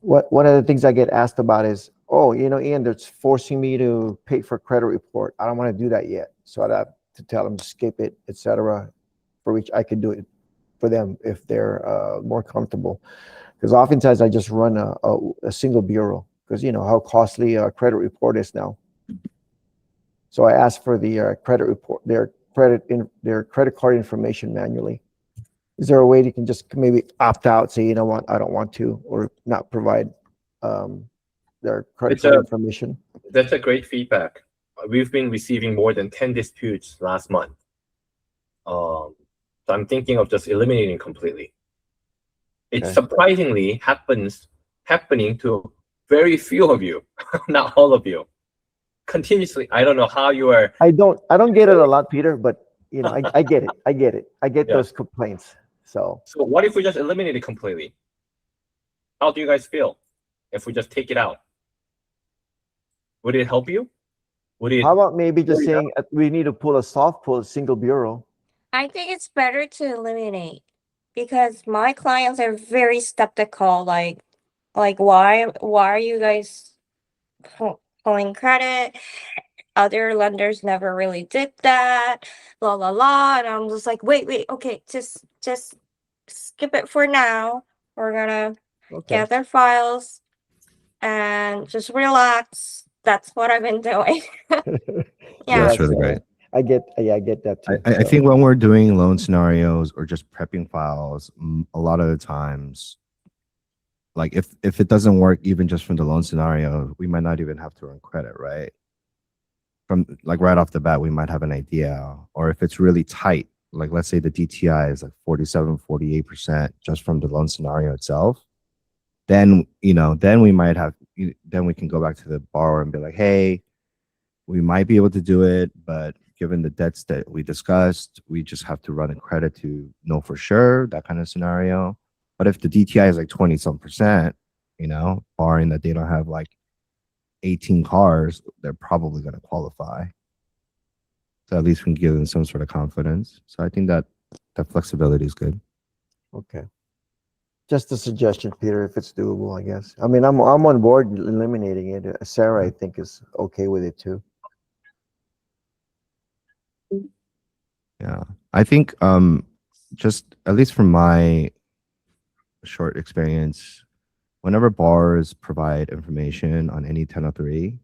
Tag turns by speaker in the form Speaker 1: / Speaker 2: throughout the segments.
Speaker 1: one of the things I get asked about is, oh, Ian, that's forcing me to pay for credit report. I don't want to do that yet. So I'd have to tell them to skip it, etc. For which I could do it for them if they're more comfortable. Because oftentimes I just run a single bureau because you know how costly a credit report is now. So I ask for the credit report, their credit card information manually. Is there a way you can just maybe opt out, say, you know what, I don't want to, or not provide their credit card information?
Speaker 2: That's a great feedback. We've been receiving more than 10 disputes last month. So I'm thinking of just eliminating completely. It's surprisingly happening to very few of you, not all of you. Continuously, I don't know how you are.
Speaker 1: I don't get it a lot, Peter, but I get it. I get those complaints. So
Speaker 2: what if we just eliminate it completely? How do you guys feel if we just take it out? Would it help you?
Speaker 1: How about maybe just saying we need to pull a soft pull, single bureau?
Speaker 3: I think it's better to eliminate because my clients are very skeptical. Like why are you guys pulling credit? Other lenders never really did that. La la la. And I'm just like, wait, okay, just skip it for now. We're gonna gather files and just relax. That's what I've been doing.
Speaker 4: Yeah, that's really great.
Speaker 1: I get that too.
Speaker 4: I think when we're doing loan scenarios or just prepping files, a lot of the times, like if it doesn't work even just from the loan scenario, we might not even have to run credit, right? From like right off the bat, we might have an idea. Or if it's really tight, like let's say the DTI is like 47, 48% just from the loan scenario itself, then then we might have, then we can go back to the borrower and be like, hey, we might be able to do it, but given the debts that we discussed, we just have to run a credit to know for sure, that kind of scenario. But if the DTI is like 20-some%, barring that they don't have like 18 cars, they're probably going to qualify. So at least we can give them some sort of confidence. So I think that flexibility is good.
Speaker 1: Okay. Just a suggestion, Peter, if it's doable, I guess. I mean, I'm on board eliminating it. Sarah, I think, is okay with it too.
Speaker 4: Yeah, I think just at least from my short experience, whenever borrowers provide information on any 1003,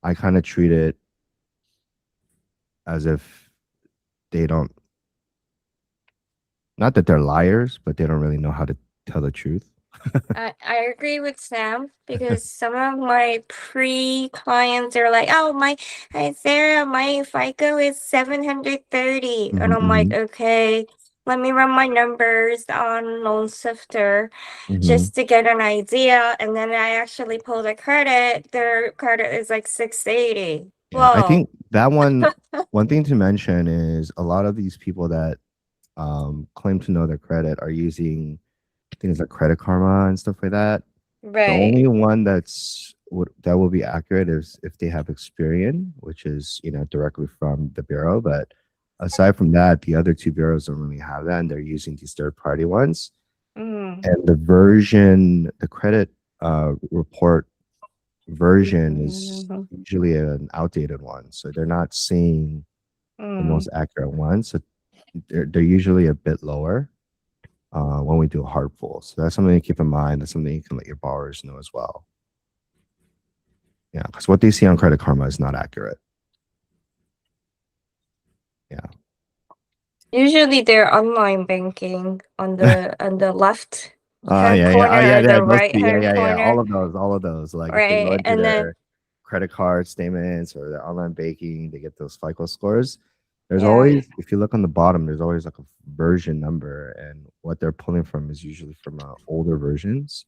Speaker 4: I kind of treat it as if they don't, not that they're liars, but they don't really know how to tell the truth.
Speaker 3: I agree with Sam because some of my pre-clients are like, oh, Sarah, my FICO is 730. And I'm like, okay, let me run my numbers on Loan Sifter just to get an idea. And then I actually pull the credit. Their credit is like 680.
Speaker 4: Yeah, I think that one thing to mention is a lot of these people that claim to know their credit are using things like Credit Karma and stuff like that.
Speaker 3: Right.
Speaker 4: The only one that will be accurate is if they have Experian, which is directly from the bureau. But aside from that, the other two bureaus don't really have that, and they're using these third-party ones. And the credit report version is usually an outdated one, so they're not seeing the most accurate one. So they're usually a bit lower when we do a hard pull. So that's something to keep in mind. That's something you can let your borrowers know as well. Yeah, because what they see on Credit Karma is not accurate. Yeah.
Speaker 3: Usually they're online banking on the left hand
Speaker 4: yeah,
Speaker 3: corner
Speaker 4: yeah,
Speaker 3: or the right hand corner.
Speaker 4: Yeah. All of those. Like if they go into their credit card statements or their online banking, they get those FICO scores. There's always, if you look on the bottom, there's always like a version number, and what they're pulling from is usually from older versions.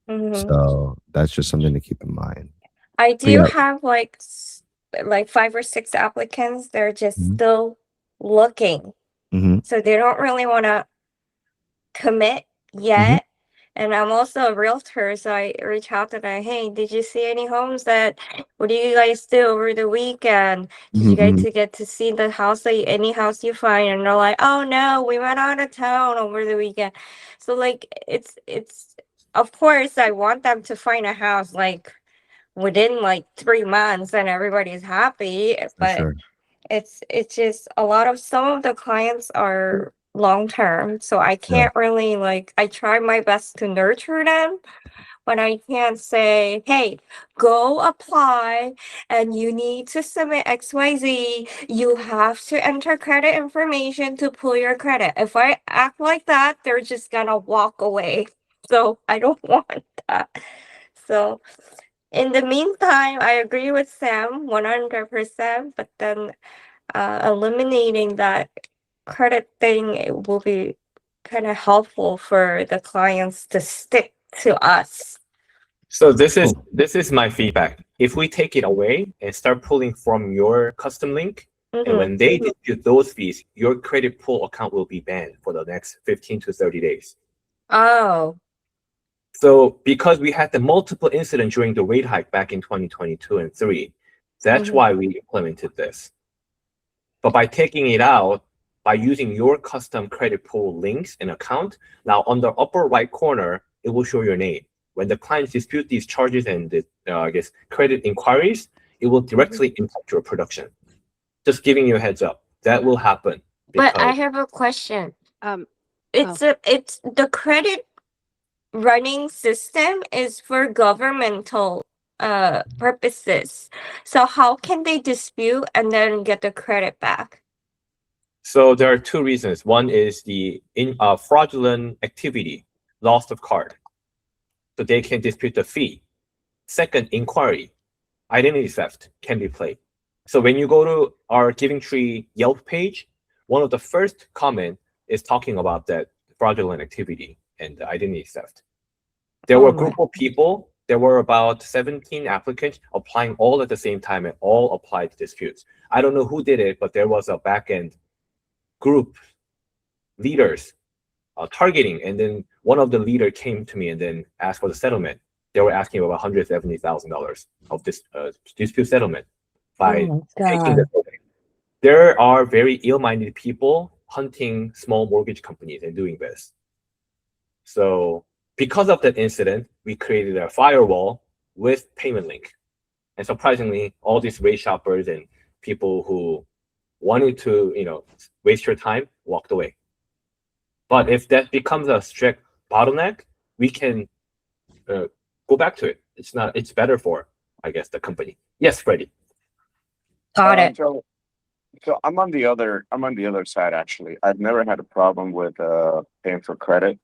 Speaker 4: So that's just something to keep in mind.
Speaker 3: I do have like 5 or 6 applicants. They're just still looking. So they don't really want to commit yet. And I'm also a realtor, so I reach out to them. Hey, did you see any homes what do you guys do over the weekend? Did you get to see the house, any house you find? And they're like, oh no, we went out of town over the weekend. So like, it's of course, I want them to find a house like within like 3 months and everybody's happy.
Speaker 4: For
Speaker 3: But
Speaker 4: sure.
Speaker 3: it's just a lot of some of the clients are long term, so I can't really like I try my best to nurture them, but I can't say, hey, go apply and you need to submit XYZ. You have to enter credit information to pull your credit. If I act like that, they're just gonna walk away. So I don't want that. So in the meantime, I agree with Sam 100%, but then eliminating that credit thing, it will be kind of helpful for the clients to stick to us.
Speaker 2: So this is my feedback. If we take it away and start pulling from your custom link, and when they dispute those fees, your credit pull account will be banned for the next 15 to 30 days.
Speaker 3: Oh.
Speaker 2: So because we had the multiple incidents during the rate hike back in 2022 and 3, that's why we implemented this. But by taking it out, by using your custom credit pull links and account, now on the upper right corner, it will show your name. When the clients dispute these charges and the, I guess, credit inquiries, it will directly impact your production. Just giving you a heads up, that will happen.
Speaker 3: But I have a question. It's the credit running system is for governmental purposes. So how can they dispute and then get the credit back?
Speaker 2: So there are two reasons. One is the fraudulent activity, loss of card. So they can dispute the fee. Second, inquiry, identity theft can be played. So when you go to our Giving Tree Yelp page, one of the first comment is talking about that fraudulent activity and the identity theft. There were a group of people, there were about 17 applicants applying all at the same time and all applied to disputes. I don't know who did it, but there was a back-end group leaders targeting, and then one of the leader came to me and then asked for the settlement. They were asking about $170,000 of this dispute settlement by taking this away. There are very ill-minded people hunting small mortgage companies and doing this. So because of that incident, we created a firewall with payment link. And surprisingly, all these rate shoppers and people who wanted to, waste your time walked away. But if that becomes a strict bottleneck, we can go back to it. It's better for, I guess, the company. Yes, Freddie.
Speaker 3: Got it.
Speaker 5: So I'm on the other side actually. I've never had a problem with paying for credit.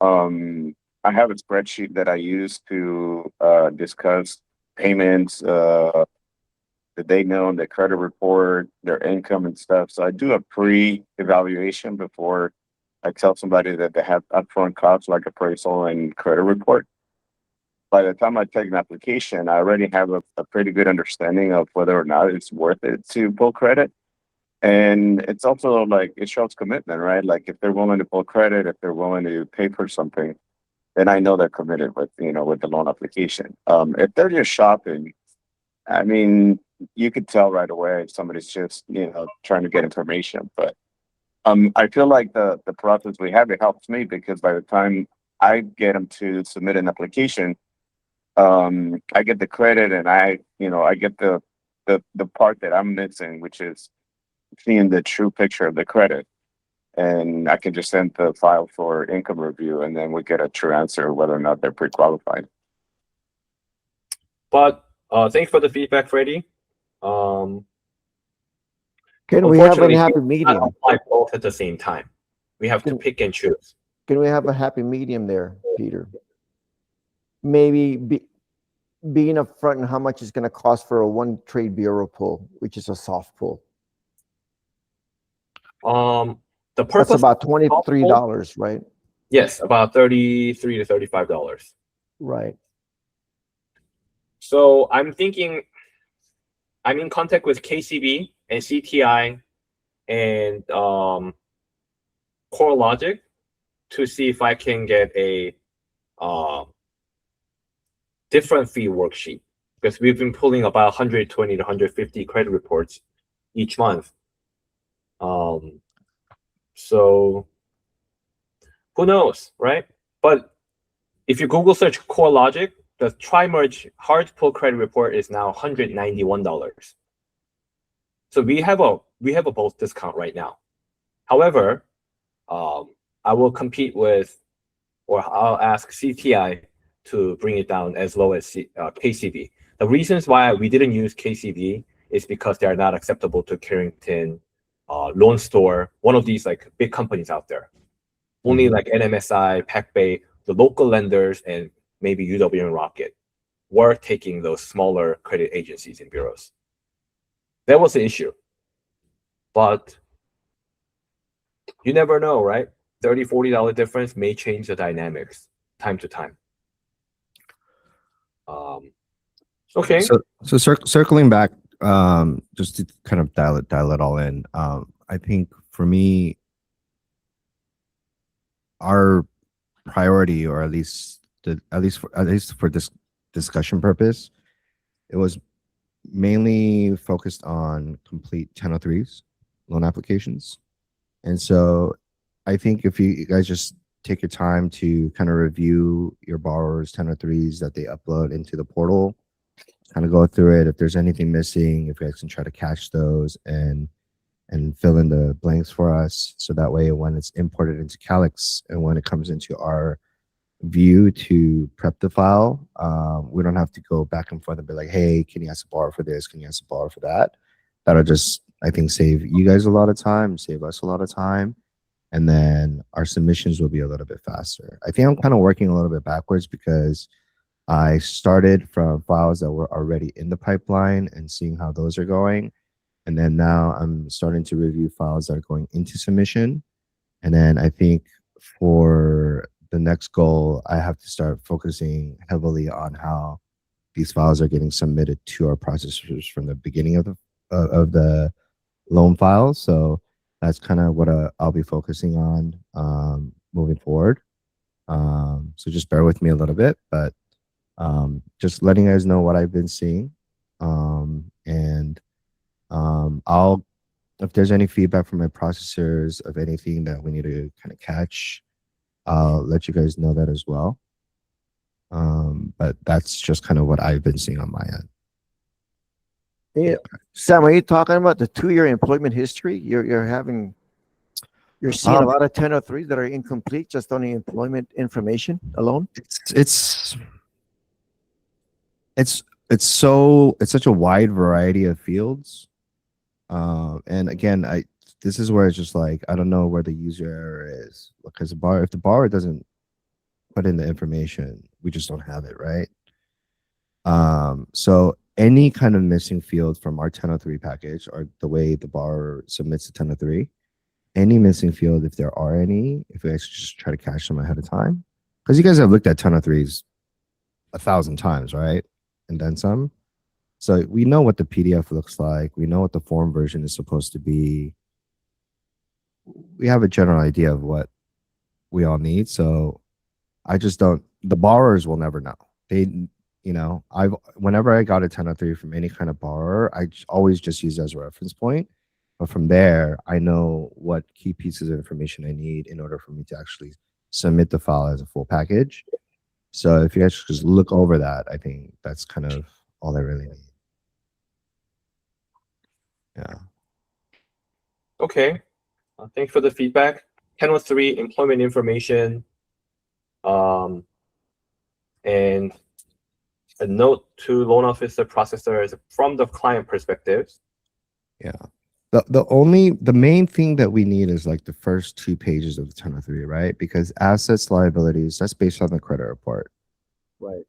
Speaker 5: I have a spreadsheet that I use to discuss payments, that they know, their credit report, their income and stuff. So I do a pre-evaluation before I tell somebody that they have upfront costs like appraisal and credit report. By the time I take an application, I already have a pretty good understanding of whether or not it's worth it to pull credit. And it's also like, it shows commitment, right? Like if they're willing to pull credit, if they're willing to pay for something, then I know they're committed with, with the loan application. If they're just shopping, I mean, you could tell right away if somebody's just, trying to get information. But I feel like the process we have, it helps me because by the time I get them to submit an application, I get the credit and I get the part that I'm missing, which is seeing the true picture of the credit. And I can just send the file for income review and then we get a true answer whether or not they're pre-qualified.
Speaker 2: But thanks for the feedback, Freddie.
Speaker 1: Can we have a happy medium?
Speaker 2: Apply both at the same time. We have to pick and choose.
Speaker 1: Can we have a happy medium there, Peter? Maybe being upfront in how much it's going to cost for a one trade bureau pull, which is a soft pull.
Speaker 2: The purpose
Speaker 1: That's about $23, right?
Speaker 2: Yes, about $33 to $35.
Speaker 1: Right.
Speaker 2: So I'm thinking, I'm in contact with KCB and CTI and CoreLogic to see if I can get a different fee worksheet, because we've been pulling about 120 to 150 credit reports each month. So who knows, right? But if you Google search CoreLogic, the tri-merge hard pull credit report is now $191. So we have a both discount right now. However, I will compete with, or I'll ask CTI to bring it down as low as KCB. The reasons why we didn't use KCB is because they are not acceptable to Carrington, Loan Store, one of these like big companies out there. Only like NMSI, PacBay, the local lenders, and maybe UW and Rocket were taking those smaller credit agencies and bureaus. That was the issue. But you never know, right? $30, $40 difference may change the dynamics time to time. Okay.
Speaker 4: So circling back, just to kind of dial it all in. I think for me, our priority, or at least for this discussion purpose, it was mainly focused on complete 1003s, loan applications. And so I think if you guys just take your time to kind of review your borrowers' 1003s that they upload into the portal, kind of go through it. If there's anything missing, if you guys can try to catch those and fill in the blanks for us, so that way when it's imported into Calix and when it comes into our view to prep the file, we don't have to go back and forth and be like, hey, can you ask a borrower for this? Can you ask a borrower for that? That'll just, I think, save you guys a lot of time, save us a lot of time, and then our submissions will be a little bit faster. I think I'm kind of working a little bit backwards because I started from files that were already in the pipeline and seeing how those are going. And then now I'm starting to review files that are going into submission. And then I think for the next goal, I have to start focusing heavily on how these files are getting submitted to our processors from the beginning of the loan file. So that's kind of what I'll be focusing on moving forward. So just bear with me a little bit, but just letting you guys know what I've been seeing. I'll, if there's any feedback from my processors of anything that we need to kind of catch, I'll let you guys know that as well. But that's just kind of what I've been seeing on my end.
Speaker 1: Yeah. Sam, are you talking about the 2-year employment history? You're seeing a lot of 1003s that are incomplete just on the employment information alone?
Speaker 4: It's such a wide variety of fields. And again, this is where it's just like, I don't know where the user error is, because if the borrower doesn't put in the information, we just don't have it, right? So any kind of missing field from our 1003 package, or the way the borrower submits the 1003, any missing field, if there are any, if we actually just try to catch them ahead of time, because you guys have looked at 1003s 1,000 times, right? And then some. So we know what the PDF looks like. We know what the form version is supposed to be. We have a general idea of what we all need. So I just don't, the borrowers will never know. Whenever I got a 1003 from any kind of borrower, I always just use it as a reference point. But from there, I know what key pieces of information I need in order for me to actually submit the file as a full package. So if you guys just look over that, I think that's kind of all I really need. Yeah.
Speaker 2: Okay. Thanks for the feedback. 1003 employment information. And a note to loan officer processors from the client perspective.
Speaker 4: Yeah. The main thing that we need is like the first 2 pages of the 1003, right? Because assets, liabilities, that's based on the credit report.
Speaker 1: Right.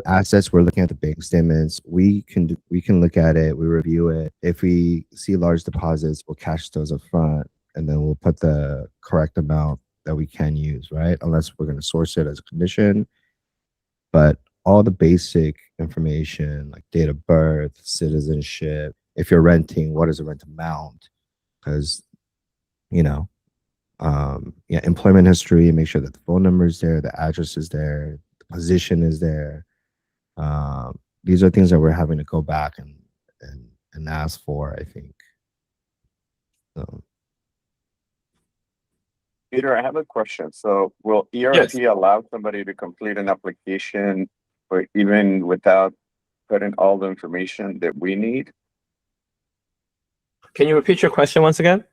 Speaker 4: Assets, we're looking at the bank statements. We can look at it, we review it. If we see large deposits, we'll cash those up front, and then we'll put the correct amount that we can use, right? Unless we're going to source it as a condition. But all the basic information, like date of birth, citizenship, if you're renting, what is the rent amount? Because, employment history, make sure that the phone number is there, the address is there, the position is there. These are things that we're having to go back and ask for, I think. So.
Speaker 5: Peter, I have a question. So will ERP allow somebody to complete an application or even without putting all the information that we need?
Speaker 2: Can you repeat your question once again?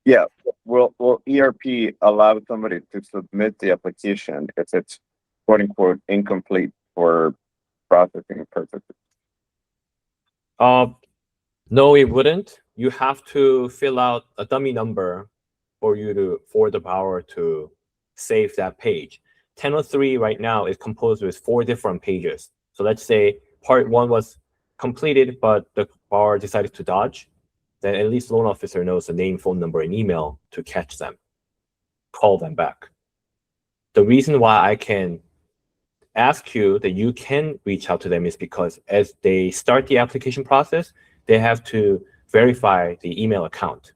Speaker 5: Yeah. Will ERP allow somebody to submit the application if it's quote unquote incomplete for processing purposes?
Speaker 2: No, it wouldn't. You have to fill out a dummy number for the borrower to save that page. 1003 right now is composed with 4 different pages. So let's say part 1 was completed, but the borrower decided to dodge. Then at least loan officer knows the name, phone number, and email to catch them, call them back. The reason why I can ask you that you can reach out to them is because as they start the application process, they have to verify the email account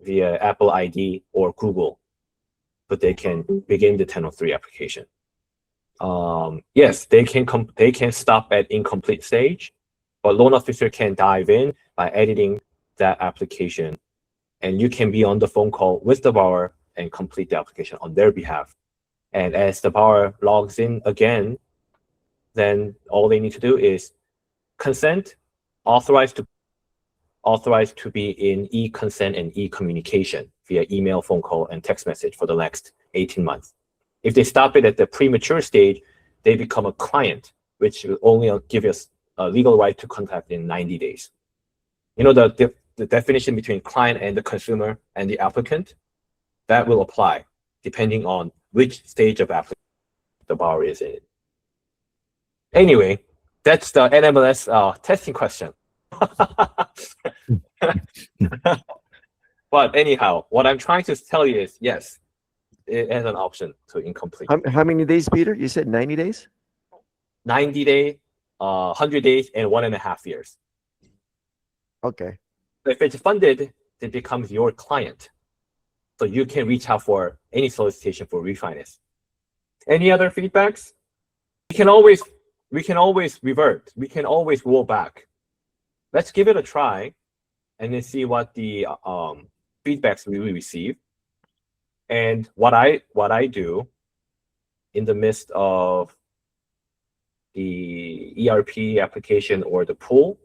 Speaker 2: via Apple ID or Google, but they can begin the 1003 application. Yes, they can stop at incomplete stage, but loan officer can dive in by editing that application, and you can be on the phone call with the borrower and complete the application on their behalf. And as the borrower logs in again, then all they need to do is consent, authorized to be in e-consent and e-communication via email, phone call, and text message for the next 18 months. If they stop it at the premature stage, they become a client, which will only give us a legal right to contact in 90 days. You know, the definition between client and the consumer and the applicant, that will apply depending on which stage of application the borrower is in. Anyway, that's the NMLS testing question. But anyhow, what I'm trying to tell you is, yes, it has an option to incomplete.
Speaker 1: How many days, Peter? You said 90 days?
Speaker 2: 90 days, 100 days, and 1.5 years.
Speaker 1: Okay.
Speaker 2: If it's funded, it becomes your client. So you can reach out for any solicitation for refinance. Any other feedbacks? We can always revert. We can always roll back. Let's give it a try and then see what the feedbacks we will receive. And what I do in the midst of the ERP application or the pool,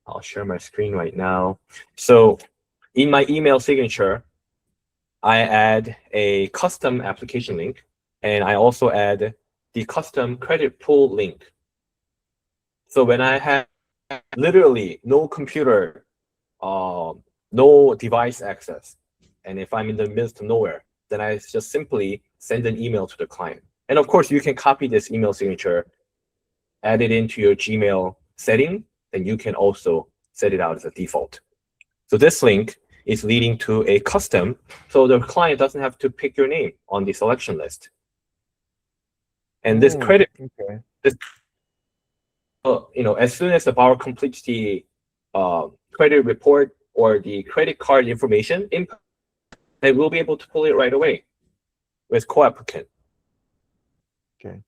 Speaker 2: I'll share my screen right now. So in my email signature, I add a custom application link, and I also add the custom credit pool link. So when I have literally no computer, no device access, and if I'm in the midst of nowhere, then I just simply send an email to the client. And of course, you can copy this email signature, add it into your Gmail setting, and you can also set it out as a default. So this link is leading to a custom, so the client doesn't have to pick your name on the selection list. And this credit,
Speaker 1: Okay.
Speaker 2: as soon as the borrower completes the credit report or the credit card information, they will be able to pull it right away with co-applicant.
Speaker 1: Okay.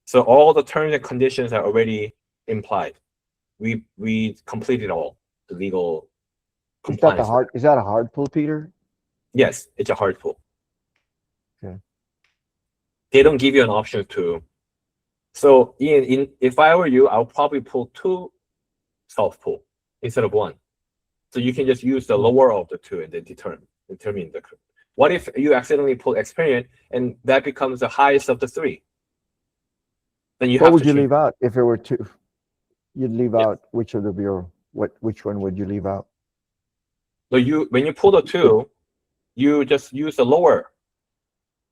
Speaker 2: So all the terms and conditions are already implied. We completed all the legal compliance.
Speaker 1: Is that a hard pull, Peter?
Speaker 2: Yes, it's a hard pull.
Speaker 1: Okay.
Speaker 2: They don't give you an option to. So if I were you, I'll probably pull 2 self pull instead of 1. So you can just use the lower of the 2 and then determine the. What if you accidentally pull Experian and that becomes the highest of the 3? Then you
Speaker 1: What
Speaker 2: have
Speaker 1: would
Speaker 2: to
Speaker 1: you
Speaker 2: change.
Speaker 1: leave out if there were 2? You'd leave out which of the bureau? Which one would you leave out?
Speaker 2: So when you pull the 2, you just use the lower.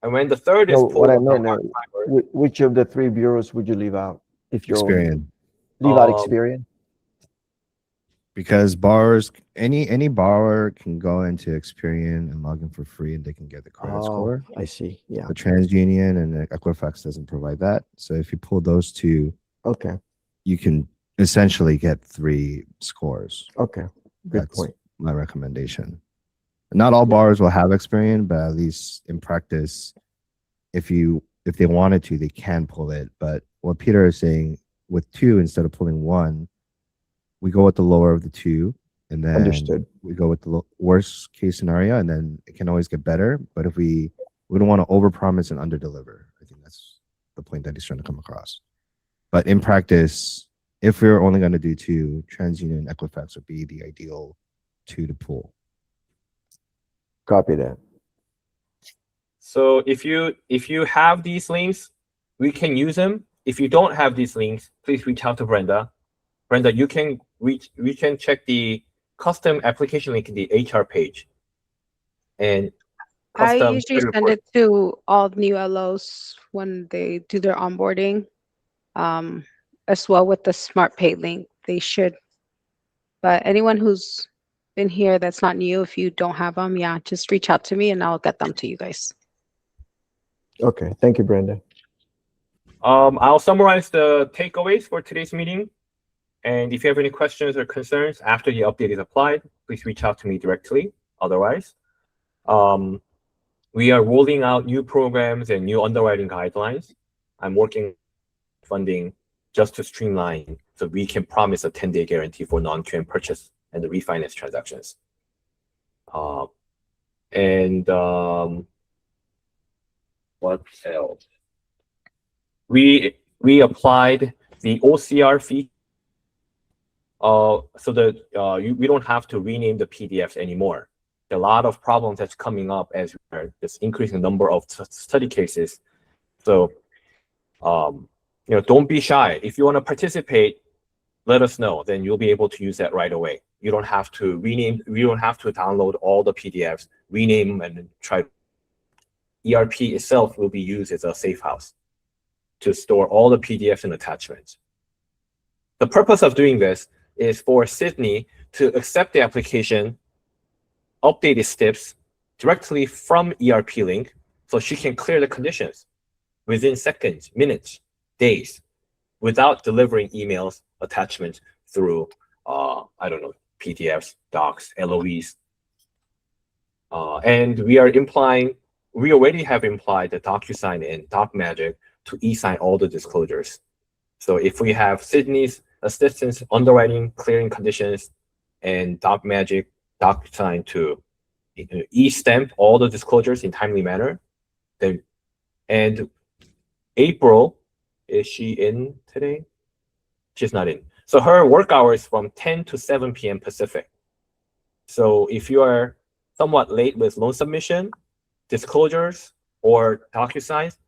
Speaker 2: And when the 3rd is
Speaker 1: No,
Speaker 2: pulled,
Speaker 1: what I meant, which of the 3 bureaus would you leave out? If you're
Speaker 4: Experian.
Speaker 1: leave out Experian?
Speaker 4: Because borrowers, any borrower can go into Experian and log in for free, and they can get the credit score.
Speaker 1: I see. Yeah.
Speaker 4: The TransUnion and Equifax doesn't provide that. So if you pull those 2,
Speaker 1: Okay.
Speaker 4: you can essentially get 3 scores.
Speaker 1: Okay. Good
Speaker 4: That's
Speaker 1: point.
Speaker 4: my recommendation. Not all borrowers will have Experian, but at least in practice, if they wanted to, they can pull it. But what Peter is saying, with 2 instead of pulling 1, we go with the lower of the 2, and then
Speaker 1: Understood.
Speaker 4: we go with the worst case scenario, and then it can always get better. But if we don't want to overpromise and underdeliver. I think that's the point that he's trying to come across. But in practice, if we're only going to do 2, TransUnion and Equifax would be the ideal 2 to pull.
Speaker 1: Copy that.
Speaker 2: So if you have these links, we can use them. If you don't have these links, please reach out to Brenda. Brenda, you can check the custom application link in the HR page. And
Speaker 6: I
Speaker 2: custom
Speaker 6: usually
Speaker 2: credit
Speaker 6: send
Speaker 2: report.
Speaker 6: it to all new LOs when they do their onboarding, as well with the Smart Pay link. They should. But anyone who's been here that's not new, if you don't have them, yeah, just reach out to me and I'll get them to you guys.
Speaker 1: Okay. Thank you, Brenda.
Speaker 2: I'll summarize the takeaways for today's meeting. And if you have any questions or concerns after the update is applied, please reach out to me directly. Otherwise, we are rolling out new programs and new underwriting guidelines. I'm working funding just to streamline so we can promise a 10-day guarantee for non-QM purchase and the refinance transactions. What else? We applied the OCR fee, so that we don't have to rename the PDFs anymore. There are a lot of problems that's coming up as we're just increasing the number of study cases. So, don't be shy. If you want to participate, let us know. Then you'll be able to use that right away. You don't have to rename. You don't have to download all the PDFs, rename, and try. ERP itself will be used as a safe house to store all the PDFs and attachments. The purpose of doing this is for Sydney to accept the application, update its steps directly from ERP link, so she can clear the conditions within seconds, minutes, days, without delivering emails, attachments through, PDFs, docs, LOEs. And we already have implied the DocuSign and DocMagic to e-sign all the disclosures. So if we have Sydney's assistance underwriting, clearing conditions, and DocMagic, DocuSign to e-stamp all the disclosures in timely manner, then, and April, is she in today? She's not in. So her work hours from 10 to 7 p.m. Pacific. So if you are somewhat late with loan submission, disclosures, or DocuSigns,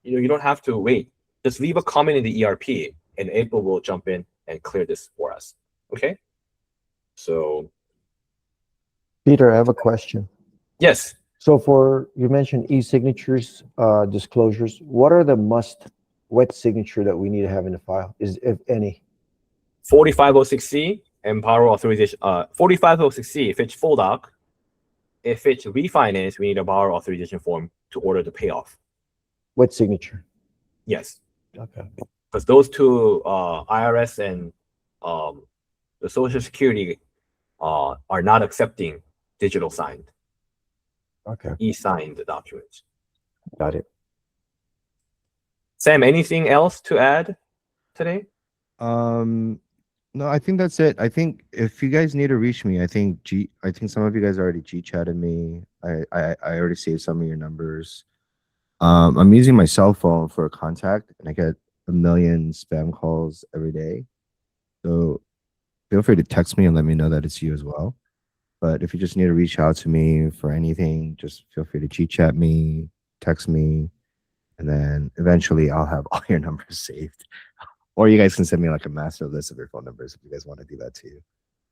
Speaker 2: you don't have to wait. Just leave a comment in the ERP, and April will jump in and clear this for us. Okay? So,
Speaker 1: Peter, I have a question.
Speaker 2: yes.
Speaker 1: So you mentioned e-signatures, disclosures. What are the wet signature that we need to have in the file, if any?
Speaker 2: 4506C and borrower authorization. 4506C if it's full doc. If it's refinance, we need a borrower authorization form to order the payoff.
Speaker 1: Wet signature.
Speaker 2: Yes.
Speaker 1: Okay.
Speaker 2: Because those two, IRS and the Social Security, are not accepting digital signed.
Speaker 1: Okay.
Speaker 2: E-signed documents.
Speaker 1: Got it.
Speaker 2: Sam, anything else to add today?
Speaker 4: No, I think that's it. I think if you guys need to reach me, I think some of you guys already G-chatted me. I already saved some of your numbers. I'm using my cell phone for a contact, and I get 1 million spam calls every day. So feel free to text me and let me know that it's you as well. But if you just need to reach out to me for anything, just feel free to G-chat me, text me, and then eventually I'll have all your numbers saved. Or you guys can send me like a master list of your phone numbers if you guys want to do that too.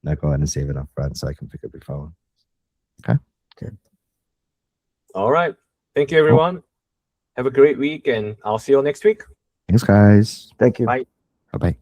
Speaker 4: And I go ahead and save it up front so I can pick up your phone. Okay.
Speaker 1: Okay.
Speaker 2: All right. Thank you, everyone. Have a great week, and I'll see you all next week.
Speaker 4: Thanks, guys.
Speaker 1: Thank you.
Speaker 2: Bye.
Speaker 4: Bye-bye.